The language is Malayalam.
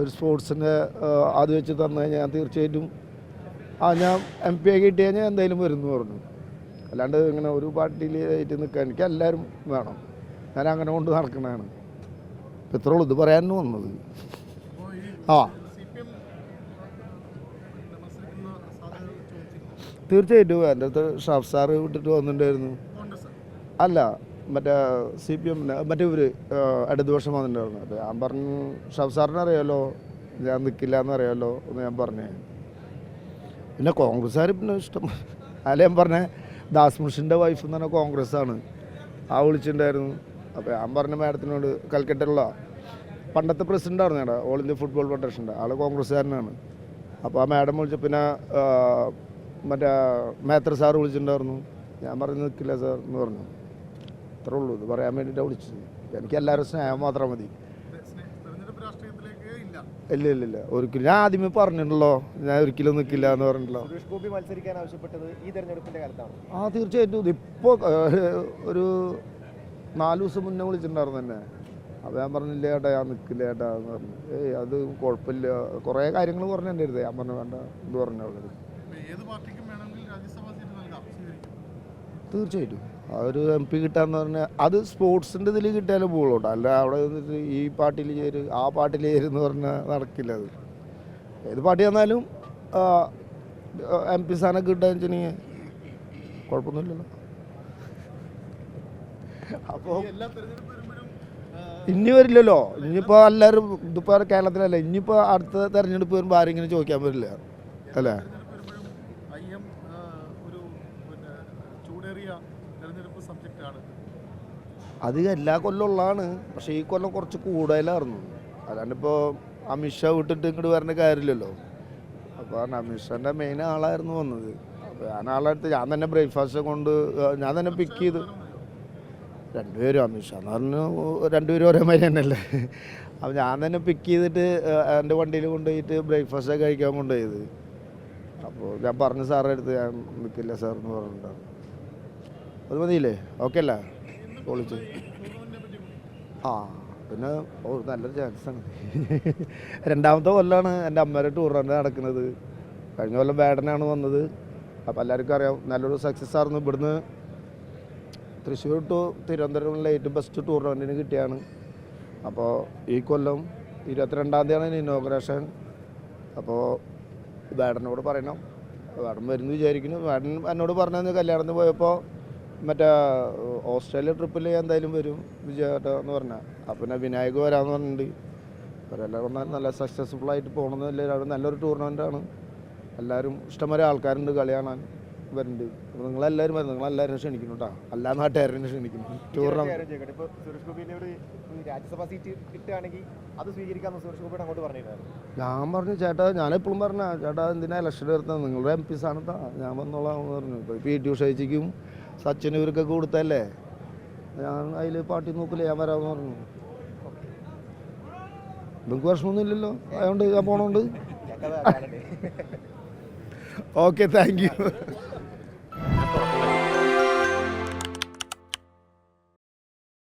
ഒരു സ്പോർട്സിൻ്റെ അത് വെച്ച് തന്നു കഴിഞ്ഞാൽ ഞാൻ തീർച്ചയായിട്ടും ഞാൻ MP ആയി കിട്ടി കഴിഞ്ഞാൽ എന്തായാലും വരുന്നു പറഞ്ഞു. അല്ലാണ്ട് ഇങ്ങനെ ഒരു പാർട്ടിയിൽ ആയിട്ട് നിൽക്കാൻ എനിക്ക് എല്ലാവരും വേണം. ഞാൻ അങ്ങനെ കൊണ്ട് നടക്കണതാണ്. ഇത്രേ ഉള്ളൂ ഇത് പറയാനും വന്നത്. തീർച്ചയായിട്ടും എൻ്റെ അടുത്ത് ഷാഫ് സാറ് വിട്ടിട്ട് വന്നിട്ടുണ്ടായിരുന്നു. അല്ല മറ്റേ CPM മറ്റേ ഇവർ അടുത്ത വർഷം വന്നിട്ടുണ്ടായിരുന്നു. അപ്പോൾ ഞാൻ പറഞ്ഞു ഷാഫ് സാറിനെ അറിയാമല്ലോ, ഞാൻ നിൽക്കില്ല എന്നറിയാമല്ലോ എന്ന് ഞാൻ പറഞ്ഞേ. പിന്നെ കോൺഗ്രസ്സുകാർ പിന്നെ ഇഷ്ടം അല്ല ഞാൻ പറഞ്ഞ ദാസ്മുഷിൻ്റെ വൈഫ് എന്ന് പറഞ്ഞാൽ കോൺഗ്രസ്സാണ്. വിളിച്ചിട്ടുണ്ടായിരുന്നു. അപ്പോൾ ഞാൻ പറഞ്ഞ മാഡത്തിനോട് കൽക്കട്ടയിലുള്ള പണ്ടത്തെ പ്രസിഡൻ്റ് ആയിരുന്നു ചേട്ടാ, ഓൾ ഇന്ത്യ ഫുട്ബോൾ ഫെഡറേഷൻ്റെ ആൾ കോൺഗ്രസ്സുകാരനാണ്. അപ്പോൾ ആ മാഡം വിളിച്ച പിന്നെ മറ്റേ മേത്ര സാർ വിളിച്ചിട്ടുണ്ടായിരുന്നു. ഞാൻ പറഞ്ഞു നിൽക്കില്ല സാർ എന്ന് പറഞ്ഞു. അത്രേ ഉള്ളൂ, ഇത് പറയാൻ വേണ്ടിയിട്ടാണ് വിളിച്ചത്. എനിക്ക് എല്ലാവരും സ്നേഹം മാത്രം മതി. ഇല്ല ഒരിക്കലും ഞാൻ ആദ്യമേ പറഞ്ഞിട്ടുള്ളൂ, ഞാൻ ഒരിക്കലും നിൽക്കില്ല എന്ന് പറഞ്ഞിട്ടുള്ളൂ. തീർച്ചയായിട്ടും ഇതിപ്പോൾ ഒരു 4 ദിവസം മുന്നേ വിളിച്ചിട്ടുണ്ടായിരുന്നു തന്നെ. അപ്പോൾ ഞാൻ പറഞ്ഞില്ല ചേട്ടാ ഞാൻ നിൽക്കില്ല ചേട്ടാ എന്ന് പറഞ്ഞു. അത് കുഴപ്പമില്ല, കുറേ കാര്യങ്ങൾ പറഞ്ഞിട്ടുണ്ടായിരുന്നേ. ഞാൻ പറഞ്ഞു വേണ്ട ഇത് പറഞ്ഞു അവളത്. തീർച്ചയായിട്ടും ഒരു MP കിട്ടാന്ന് പറഞ്ഞാൽ അത് സ്പോർട്സിൻ്റെ ഇതിൽ കിട്ടിയാലേ പോകുള്ളൂ. അല്ല അവിടെ നിന്നിട്ട് ഈ പാർട്ടിയിൽ ചേര് ആ പാർട്ടിയിൽ ചേരുന്ന് പറഞ്ഞാൽ നടക്കില്ല. അത് ഏത് പാർട്ടി വന്നാലും MP സ്ഥാനം കിട്ടാന്ന് വെച്ചിട്ടുണ്ടെങ്കിൽ കുഴപ്പമൊന്നുമില്ലല്ലോ. അപ്പോൾ ഇനി വരില്ലല്ലോ. ഇനിയിപ്പോൾ എല്ലാവരും ഇതിപ്പോൾ കേരളത്തിലല്ല, ഇനിയിപ്പോൾ അടുത്ത തെരഞ്ഞെടുപ്പ് വരുമ്പോൾ ആരും ഇങ്ങനെ ചോദിക്കാൻ പറ്റില്ല അല്ലേ. അത് എല്ലാ കൊല്ലം ഉള്ളതാണ്. പക്ഷേ ഈ കൊല്ലം കുറച്ച് കൂടുതലായിരുന്നു. അല്ലാണ്ടിപ്പോൾ അമിത്ഷാ വിട്ടിട്ട് ഇങ്ങോട്ട് വരേണ്ട കാര്യമില്ലല്ലോ. അപ്പോൾ അമിത്ഷാൻ്റെ മെയിൻ ആളായിരുന്നു വന്നത്. അപ്പോൾ ആളെടുത്ത് ഞാൻ തന്നെ ബ്രേക്ക്ഫാസ്റ്റ് കൊണ്ട് ഞാൻ തന്നെ പിക്ക് ചെയ്ത് രണ്ടുപേരും അമിത്ഷാ എന്ന് പറഞ്ഞു രണ്ടുപേരും ഒരേ മാതിരി തന്നെയല്ലേ. അപ്പോൾ ഞാൻ തന്നെ പിക്ക് ചെയ്തിട്ട് എൻ്റെ വണ്ടിയിൽ കൊണ്ടുപോയിട്ട് ബ്രേക്ക്ഫാസ്റ്റ് കഴിക്കാൻ കൊണ്ടുപോയത്. അപ്പോൾ ഞാൻ പറഞ്ഞു സാറിൻ്റെ അടുത്ത് ഞാൻ നിൽക്കില്ല സാർ എന്ന് പറഞ്ഞിട്ടുണ്ടായിരുന്നു. അത് മതിയില്ലേ, ഓക്കെ അല്ലേ പൊളിച്ച്. പിന്നെ നല്ലൊരു ചാൻസാണ്. 2ാമത്തെ കൊല്ലമാണ് എൻ്റെ അമ്മയുടെ ടൂർണമെൻ്റ് നടക്കുന്നത്. കഴിഞ്ഞ കൊല്ലം വേടനാണ് വന്നത്. അപ്പോൾ എല്ലാവർക്കും അറിയാം നല്ലൊരു സക്സസ് ആയിരുന്നു. ഇവിടുന്ന് തൃശ്ശൂർ ടു തിരുവനന്തപുരം ഏറ്റവും ബെസ്റ്റ് ടൂർണമെൻറ്റിന് കിട്ടിയാണ്. അപ്പോൾ ഈ കൊല്ലം 22-ാം തീയതിയാണ് ഇനോഗ്രേഷൻ. അപ്പോൾ വേടനോട് പറയണം, വേടൻ വരുന്നു വിചാരിക്കുന്നു. വേടൻ എന്നോട് പറഞ്ഞത് കല്യാണത്തിന് പോയപ്പോൾ മറ്റേ ഓസ്ട്രേലിയ ട്രിപ്പിൽ എന്തായാലും വരും വിജയേട്ടാ എന്ന് പറഞ്ഞാൽ. അപ്പം പിന്നെ വിനായക് വരാമെന്ന് പറഞ്ഞിട്ടുണ്ട്. അവരെല്ലാവരും നല്ല സക്സസ്ഫുൾ ആയിട്ട് പോകണമെന്നില്ല. നല്ലൊരു ടൂർണമെൻറ്റാണ്. എല്ലാവരും ഇഷ്ടംപോലെ ആൾക്കാരുണ്ട് കളി കാണാൻ വരുന്നുണ്ട്. അപ്പോൾ നിങ്ങളെല്ലാവരും വരും, നിങ്ങളെല്ലാവരും ക്ഷണിക്കുന്നു കേട്ടോ. എല്ലാ നാട്ടുകാരും ക്ഷണിക്കുന്നു ടൂർണമെൻറ്റ്. ഞാൻ പറഞ്ഞു ചേട്ടാ, ഞാനെപ്പോഴും പറഞ്ഞ ചേട്ടാ എന്തിനാ ഇലക്ഷൻ വരുന്നത്, നിങ്ങളുടെ MP സ്ഥാനത്താ ഞാൻ വന്നോളാമെന്ന് പറഞ്ഞു. ഇപ്പോൾ PT ഉഷയ്ക്കും സച്ചിൻ ഇവർക്കൊക്കെ കൊടുത്തല്ലേ, ഞാൻ അതിൽ പാർട്ടി നോക്കില്ല, ഞാൻ വരാമെന്ന് പറഞ്ഞു. നിങ്ങൾക്ക് പ്രശ്നമൊന്നും ഇല്ലല്ലോ, അതുകൊണ്ട് ഞാൻ പോണോണ്ട്. Okay, thank U.